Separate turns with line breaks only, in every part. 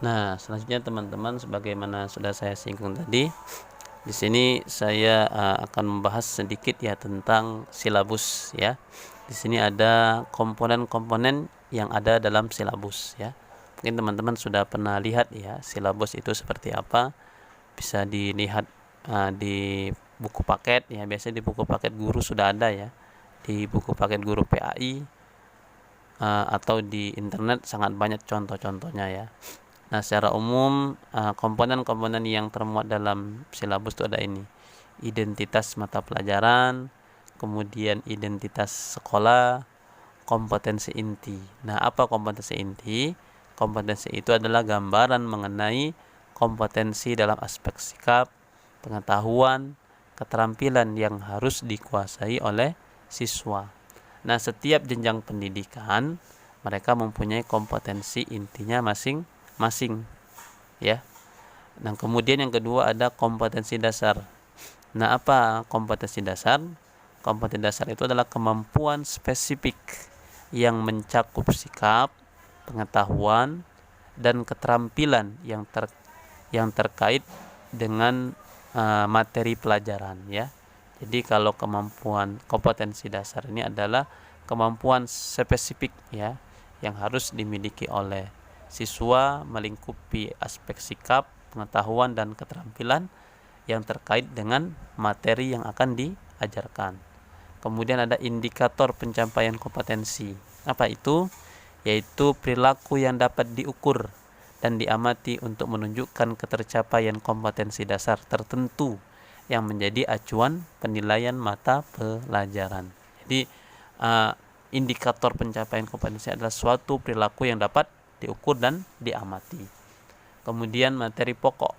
Nah, selanjutnya teman-teman, sebagaimana sudah saya singgung tadi, di sini saya akan membahas sedikit ya tentang silabus ya. Di sini ada komponen-komponen yang ada dalam silabus ya. Mungkin teman-teman sudah pernah lihat ya silabus itu seperti apa. Bisa dilihat di buku paket ya. Biasanya di buku paket guru sudah ada ya. Di buku paket guru PAI atau di internet sangat banyak contoh-contohnya ya. Nah, secara umum komponen-komponen yang termuat dalam silabus itu ada ini. Identitas mata pelajaran, kemudian identitas sekolah, kompetensi inti. Nah, apa kompetensi inti? Kompetensi itu adalah gambaran mengenai kompetensi dalam aspek sikap, pengetahuan, keterampilan yang harus dikuasai oleh siswa. Nah, setiap jenjang pendidikan mereka mempunyai kompetensi intinya masing-masing ya. Nah, kemudian yang kedua ada kompetensi dasar. Nah, apa kompetensi dasar? Kompetensi dasar itu adalah kemampuan spesifik yang mencakup sikap, pengetahuan, dan keterampilan yang terkait dengan materi pelajaran ya. Jadi kalau kompetensi dasar ini adalah kemampuan spesifik ya yang harus dimiliki oleh siswa, melingkupi aspek sikap, pengetahuan, dan keterampilan yang terkait dengan materi yang akan diajarkan. Kemudian ada indikator pencapaian kompetensi. Apa itu? Yaitu perilaku yang dapat diukur dan diamati untuk menunjukkan ketercapaian kompetensi dasar tertentu yang menjadi acuan penilaian mata pelajaran. Jadi indikator pencapaian kompetensi adalah suatu perilaku yang dapat diukur dan diamati. Kemudian materi pokok.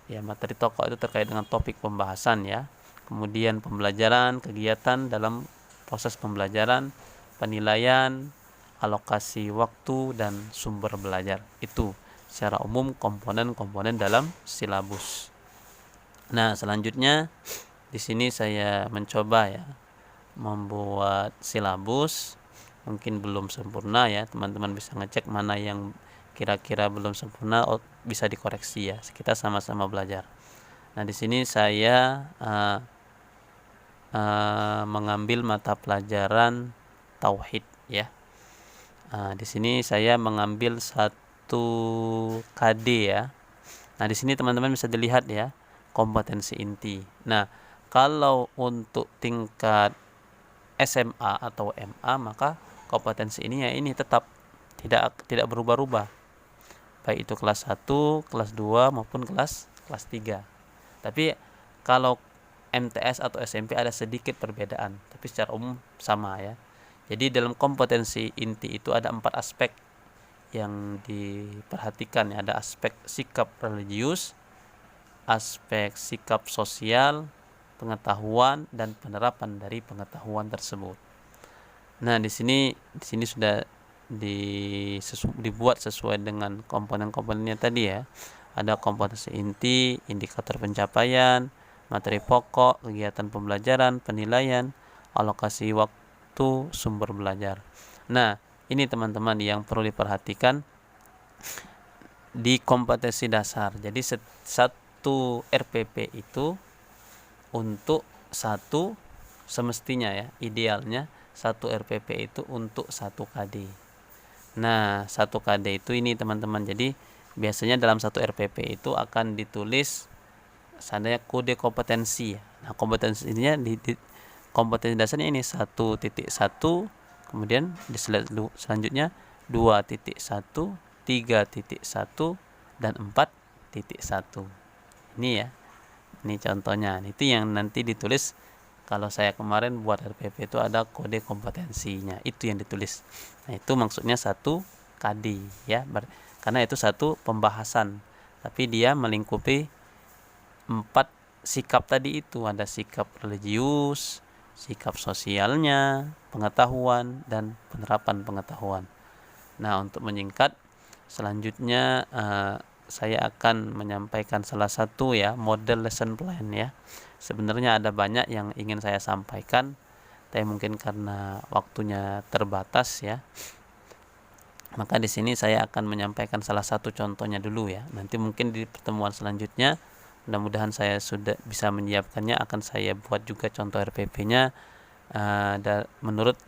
Ya, materi pokok itu terkait dengan topik pembahasan ya. Kemudian pembelajaran, kegiatan dalam proses pembelajaran, penilaian, alokasi waktu, dan sumber belajar. Itu secara umum komponen-komponen dalam silabus. Nah, selanjutnya di sini saya mencoba ya membuat silabus. Mungkin belum sempurna ya, teman-teman bisa ngecek mana yang kira-kira belum sempurna, bisa dikoreksi ya. Kita sama-sama belajar. Nah, di sini saya mengambil mata pelajaran tauhid ya. Di sini saya mengambil satu KD ya. Nah, di sini teman-teman bisa dilihat ya kompetensi inti. Nah, kalau untuk tingkat SMA atau MA maka kompetensi ini ya ini tetap tidak berubah-ubah. Baik itu kelas 1, kelas 2 maupun kelas 3. Tapi kalau MTS atau SMP ada sedikit perbedaan, tapi secara umum sama ya. Jadi dalam kompetensi inti itu ada 4 aspek yang diperhatikan ya. Ada aspek sikap religius, aspek sikap sosial, pengetahuan, dan penerapan dari pengetahuan tersebut. Nah, di sini sudah dibuat sesuai dengan komponen-komponennya tadi ya. Ada kompetensi inti, indikator pencapaian, materi pokok, kegiatan pembelajaran, penilaian, alokasi waktu, sumber belajar. Nah, ini teman-teman yang perlu diperhatikan di kompetensi dasar. Jadi satu RPP itu untuk satu, semestinya ya, idealnya satu RPP itu untuk satu KD. Nah, satu KD itu ini teman-teman. Jadi biasanya dalam satu RPP itu akan ditulis seandainya kode kompetensi ya. Nah, kompetensi ininya kompetensi dasarnya ini 1.1, kemudian selanjutnya 2.1, 3.1, dan 4.1. Ini ya. Ini contohnya. Itu yang nanti ditulis. Kalau saya kemarin buat RPP itu ada kode kompetensinya, itu yang ditulis. Nah, itu maksudnya satu KD ya, karena itu satu pembahasan, tapi dia melingkupi 4 sikap tadi itu. Ada sikap religius, sikap sosialnya, pengetahuan, dan penerapan pengetahuan. Nah, untuk menyingkat, selanjutnya saya akan menyampaikan salah satu ya model lesson plan ya. Sebenarnya ada banyak yang ingin saya sampaikan, tapi mungkin karena waktunya terbatas ya. Maka di sini saya akan menyampaikan salah satu contohnya dulu ya. Nanti mungkin di pertemuan selanjutnya mudah-mudahan saya sudah bisa menyiapkannya, akan saya buat juga contoh RPP-nya menurut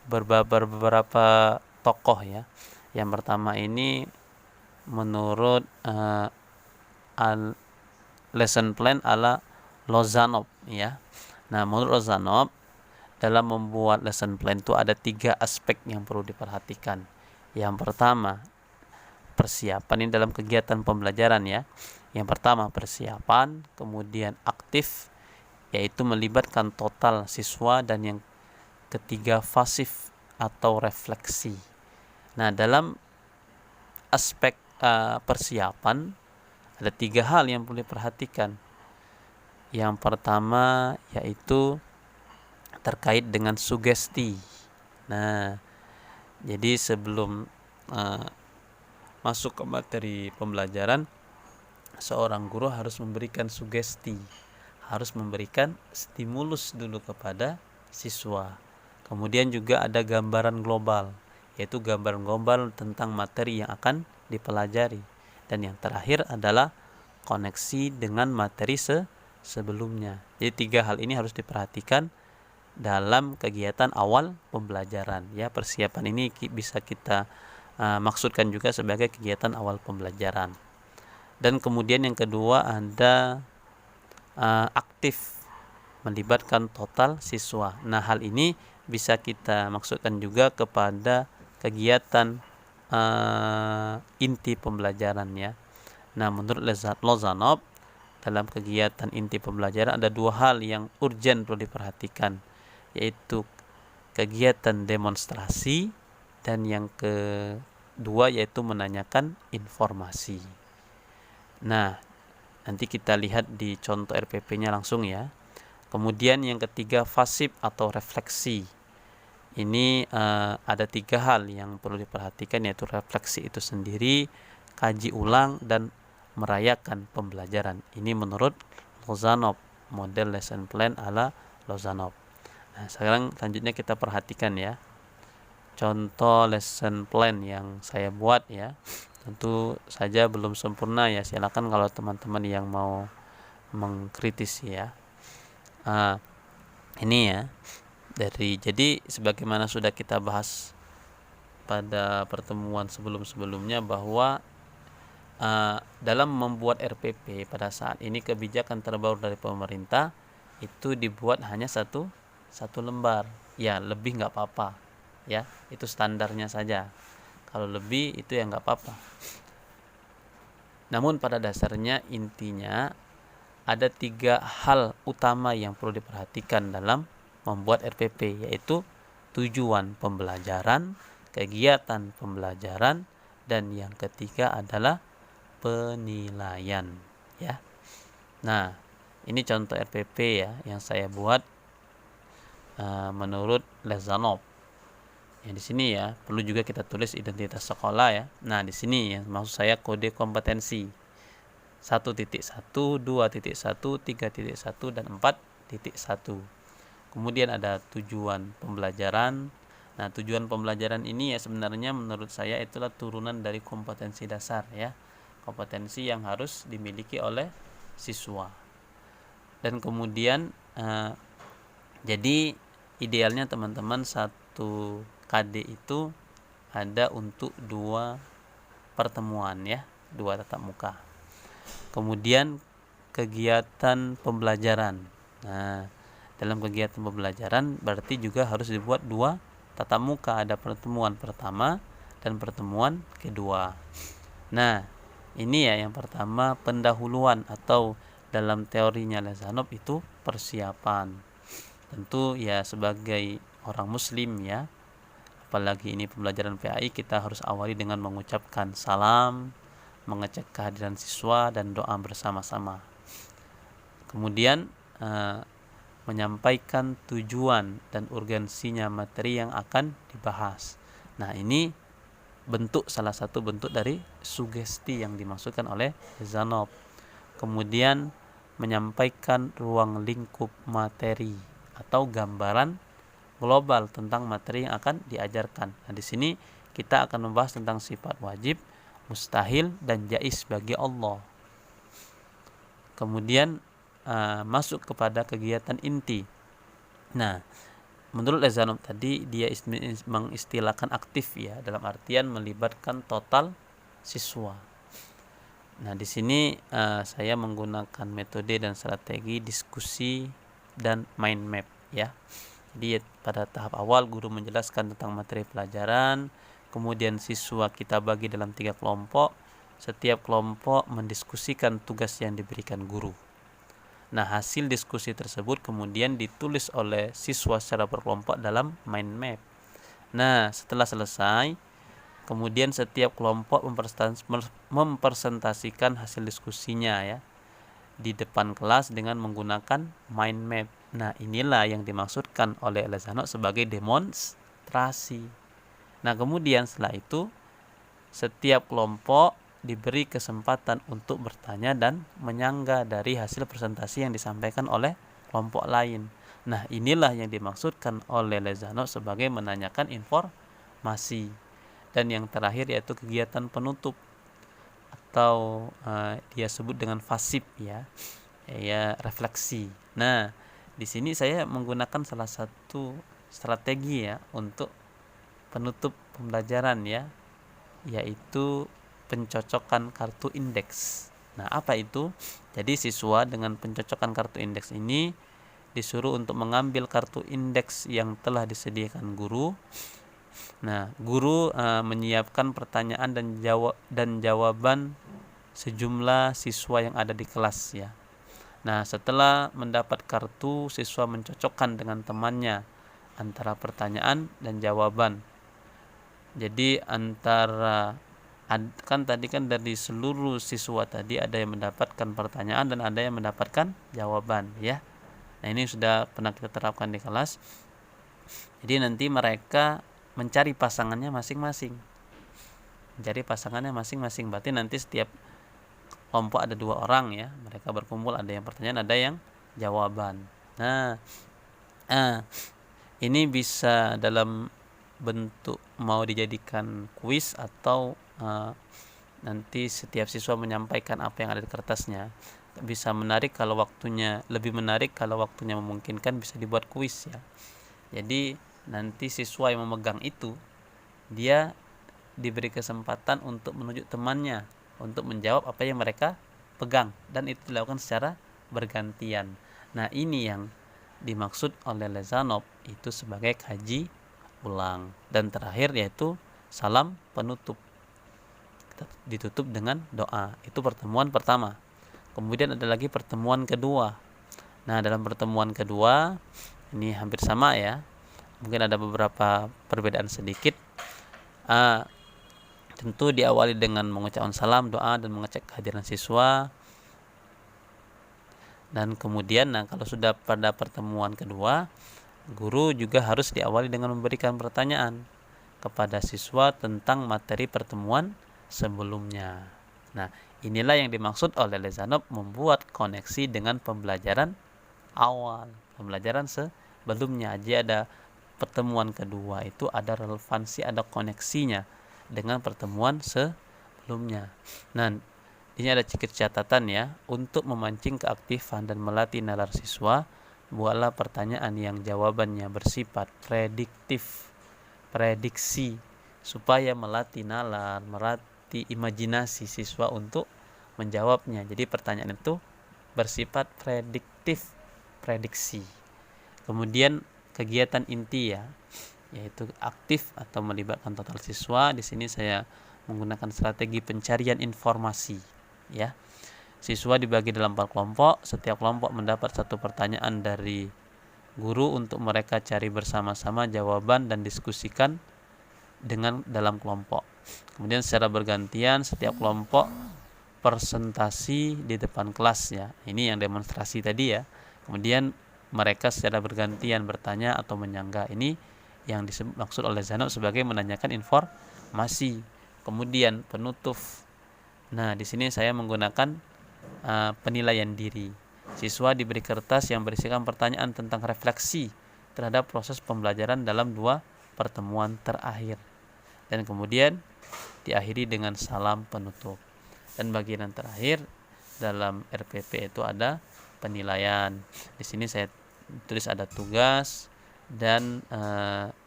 beberapa tokoh ya. Yang pertama ini menurut lesson plan ala Lozanov ya. Nah, menurut Lozanov dalam membuat lesson plan itu ada 3 aspek yang perlu diperhatikan. Yang pertama, persiapan ini dalam kegiatan pembelajaran ya. Yang pertama persiapan, kemudian aktif yaitu melibatkan total siswa, dan yang ketiga pasif atau refleksi. Nah, dalam aspek persiapan ada 3 hal yang perlu diperhatikan. Yang pertama yaitu terkait dengan sugesti. Nah, jadi sebelum masuk ke materi pembelajaran, seorang guru harus memberikan sugesti, harus memberikan stimulus dulu kepada siswa. Kemudian juga ada gambaran global, yaitu gambaran global tentang materi yang akan dipelajari. Dan yang terakhir adalah koneksi dengan materi sebelumnya. Jadi 3 hal ini harus diperhatikan dalam kegiatan awal pembelajaran ya. Persiapan ini bisa kita maksudkan juga sebagai kegiatan awal pembelajaran. Dan kemudian yang kedua ada aktif, melibatkan total siswa. Nah, hal ini bisa kita maksudkan juga kepada kegiatan inti pembelajaran ya. Nah, menurut Lozanov dalam kegiatan inti pembelajaran ada 2 hal yang urgen perlu diperhatikan, yaitu kegiatan demonstrasi dan yang kedua yaitu menanyakan informasi. Nah, nanti kita lihat di contoh RPP-nya langsung ya. Kemudian yang ketiga pasif atau refleksi. Ini ada 3 hal yang perlu diperhatikan, yaitu refleksi itu sendiri, kaji ulang, dan merayakan pembelajaran. Ini menurut Lozanov, model lesson plan ala Lozanov. Nah, sekarang selanjutnya kita perhatikan ya contoh lesson plan yang saya buat ya. Tentu saja belum sempurna ya, silakan kalau teman-teman yang mau mengkritisi ya. Ini ya jadi sebagaimana sudah kita bahas pada pertemuan sebelum-sebelumnya bahwa dalam membuat RPP pada saat ini kebijakan terbaru dari pemerintah itu dibuat hanya satu lembar ya, lebih nggak apa-apa ya, itu standarnya saja. Kalau lebih itu ya nggak apa-apa. Namun pada dasarnya intinya ada 3 hal utama yang perlu diperhatikan dalam membuat RPP, yaitu tujuan pembelajaran, kegiatan pembelajaran, dan yang ketiga adalah penilaian ya. Nah, ini contoh RPP ya yang saya buat menurut Lozanov. Ya, di sini ya perlu juga kita tulis identitas sekolah ya. Nah, di sini ya maksud saya kode kompetensi 1.1, 2.1, 3.1, dan 4.1. Kemudian ada tujuan pembelajaran. Nah, tujuan pembelajaran ini ya sebenarnya menurut saya itulah turunan dari kompetensi dasar ya. Kompetensi yang harus dimiliki oleh siswa. Dan kemudian jadi idealnya teman-teman 1 KD itu ada untuk 2 pertemuan ya, 2 tatap muka. Kemudian kegiatan pembelajaran. Nah, dalam kegiatan pembelajaran berarti juga harus dibuat 2 tatap muka, ada pertemuan pertama dan pertemuan kedua. Nah, ini ya yang pertama pendahuluan atau dalam teorinya Lozanov itu persiapan. Tentu ya sebagai orang muslim ya, apalagi ini pembelajaran PAI, kita harus awali dengan mengucapkan salam, mengecek kehadiran siswa, dan doa bersama-sama. Kemudian menyampaikan tujuan dan urgensinya materi yang akan dibahas. Nah, ini salah satu bentuk dari sugesti yang dimaksudkan oleh Lozanov. Kemudian menyampaikan ruang lingkup materi atau gambaran global tentang materi yang akan diajarkan. Nah, di sini kita akan membahas tentang sifat wajib, mustahil, dan jaiz bagi Allah. Kemudian masuk kepada kegiatan inti. Nah, menurut Lezanov tadi dia mengistilahkan aktif ya, dalam artian melibatkan total siswa. Nah, di sini saya menggunakan metode dan strategi diskusi dan mind map ya. Jadi pada tahap awal guru menjelaskan tentang materi pelajaran, kemudian siswa kita bagi dalam 3 kelompok, setiap kelompok mendiskusikan tugas yang diberikan guru. Nah, hasil diskusi tersebut kemudian ditulis oleh siswa secara berkelompok dalam mind map. Nah, setelah selesai, kemudian setiap kelompok mempresentasikan hasil diskusinya ya di depan kelas dengan menggunakan mind map. Nah, inilah yang dimaksudkan oleh Lezanov sebagai demonstrasi. Nah, kemudian setelah itu setiap kelompok diberi kesempatan untuk bertanya dan menyanggah dari hasil presentasi yang disampaikan oleh kelompok lain. Nah, inilah yang dimaksudkan oleh Lezanov sebagai menanyakan informasi. Dan yang terakhir yaitu kegiatan penutup atau dia sebut dengan fasib ya refleksi. Nah, di sini saya menggunakan salah satu strategi ya untuk penutup pembelajaran ya, yaitu pencocokan kartu indeks. Nah, apa itu? Jadi siswa dengan pencocokan kartu indeks ini disuruh untuk mengambil kartu indeks yang telah disediakan guru. Nah, guru menyiapkan pertanyaan dan jawaban sejumlah siswa yang ada di kelas ya. Nah, setelah mendapat kartu, siswa mencocokkan dengan temannya antara pertanyaan dan jawaban. Jadi kan tadi kan dari seluruh siswa tadi ada yang mendapatkan pertanyaan dan ada yang mendapatkan jawaban ya. Nah, ini sudah pernah kita terapkan di kelas. Jadi nanti mereka mencari pasangannya masing-masing. Berarti nanti setiap kelompok ada 2 orang ya, mereka berkumpul, ada yang pertanyaan, ada yang jawaban. Nah, ini bisa dalam bentuk mau dijadikan kuis atau nanti setiap siswa menyampaikan apa yang ada di kertasnya. Bisa menarik kalau waktunya memungkinkan, bisa dibuat kuis ya. Jadi nanti siswa yang memegang itu dia diberi kesempatan untuk menunjuk temannya untuk menjawab apa yang mereka pegang, dan itu dilakukan secara bergantian. Nah, ini yang dimaksud oleh Lezanov itu sebagai kaji ulang. Dan terakhir yaitu salam penutup, ditutup dengan doa. Itu pertemuan pertama. Kemudian ada lagi pertemuan kedua. Nah, dalam pertemuan kedua ini hampir sama ya, mungkin ada beberapa perbedaan sedikit. Tentu diawali dengan mengucapkan salam, doa, dan mengecek kehadiran siswa. Dan kemudian kalau sudah pada pertemuan kedua, guru juga harus diawali dengan memberikan pertanyaan kepada siswa tentang materi pertemuan sebelumnya. Nah, inilah yang dimaksud oleh Lezanov membuat koneksi dengan pembelajaran awal, pembelajaran sebelumnya. Jadi ada pertemuan kedua itu ada relevansi, ada koneksinya dengan pertemuan sebelumnya. Nah, ini ada sedikit catatan ya, untuk memancing keaktifan dan melatih nalar siswa, buatlah pertanyaan yang jawabannya bersifat prediksi, supaya melatih nalar, melatih imajinasi siswa untuk menjawabnya. Jadi pertanyaan itu bersifat prediksi. Kemudian kegiatan inti ya, yaitu aktif atau melibatkan total siswa. Di sini saya menggunakan strategi pencarian informasi ya. Siswa dibagi dalam 4 kelompok, setiap kelompok mendapat 1 pertanyaan dari guru untuk mereka cari bersama-sama jawaban dan diskusikan dalam kelompok. Kemudian secara bergantian setiap kelompok presentasi di depan kelas ya. Ini yang demonstrasi tadi ya. Kemudian mereka secara bergantian bertanya atau menyanggah. Ini yang dimaksud oleh Lezanov sebagai menanyakan informasi. Kemudian penutup. Nah, di sini saya menggunakan penilaian diri. Siswa diberi kertas yang berisikan pertanyaan tentang refleksi terhadap proses pembelajaran dalam 2 pertemuan terakhir. dan kemudian diakhiri dengan salam penutup. Dan bagian yang terakhir dalam RPP itu ada penilaian. Di sini saya tulis ada tugas, dan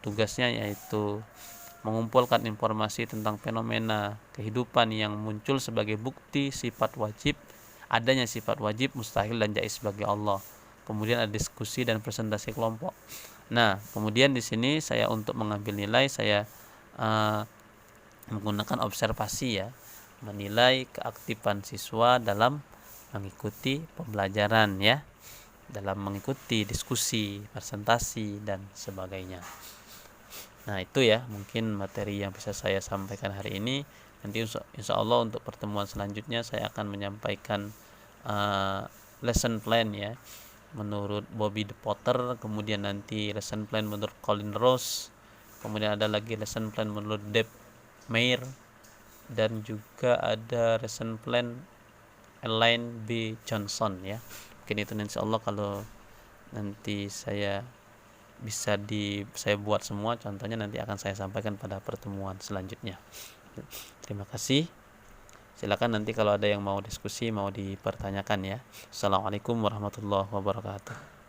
tugasnya yaitu mengumpulkan informasi tentang fenomena kehidupan yang muncul sebagai bukti adanya sifat wajib, mustahil, dan jaiz bagi Allah. Kemudian ada diskusi dan presentasi kelompok. Nah, kemudian di sini saya untuk mengambil nilai, saya menggunakan observasi ya, menilai keaktifan siswa dalam mengikuti pembelajaran ya, dalam mengikuti diskusi, presentasi, dan sebagainya. Nah, itu ya mungkin materi yang bisa saya sampaikan hari ini. Nanti insya Allah untuk pertemuan selanjutnya saya akan menyampaikan lesson plan ya, menurut Bobby De Potter, kemudian nanti lesson plan menurut Colin Rose, kemudian ada lagi lesson plan menurut Deb Meir, dan juga ada lesson plan Elaine B. Johnson ya. Mungkin itu insya Allah kalau nanti saya buat semua contohnya, nanti akan saya sampaikan pada pertemuan selanjutnya. Terima kasih. Silakan nanti kalau ada yang mau diskusi, mau dipertanyakan ya. Assalamualaikum warahmatullahi wabarakatuh.